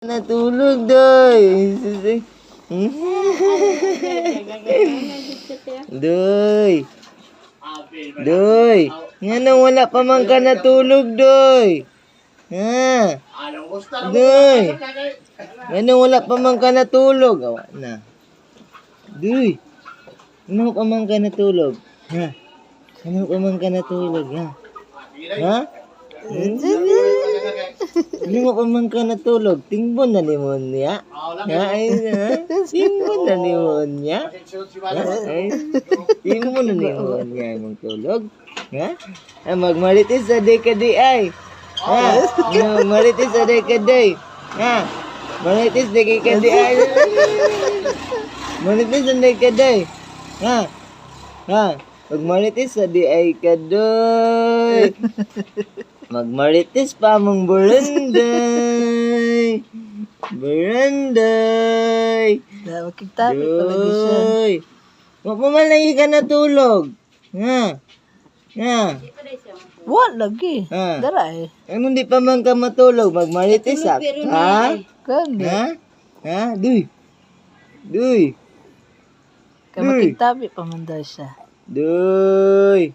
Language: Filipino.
Natulog, Doy. Doy. Doy. Nga nang wala pa man ka natulog, Doy. Ha? Doy. Nga nang wala pa man ka natulog. Awa na. Doy. Ano pa man ka natulog? Ha? Ano pa man ka natulog, ha? Ha? Ano pa man ka natulog? Tingbon na niya. Ha? Ay, ha? Tingbon na niya. Ha? Ay, tingbon na niya mong tulog. Ha? Ah, magmaritis sa dekade ay. Ha? Magmaritis sa dekade. Ha? Maritis sa dekade ay. Maritis sa dekade. Ha? Ha? Magmaritis sa di ay kadoy. Magmaritis pa mong buranday. Buranday. Makiktabi palagi siya. Doy. Mapamalagi ka natulog. Ha? Ha? What lagi? Ha? Dara eh. Ano di pa man ka matulog? Magmaritis ha? Ha? Gani. Ha? Ha? Doy. Doy. Kaya makiktabi pa man daw siya. Doy.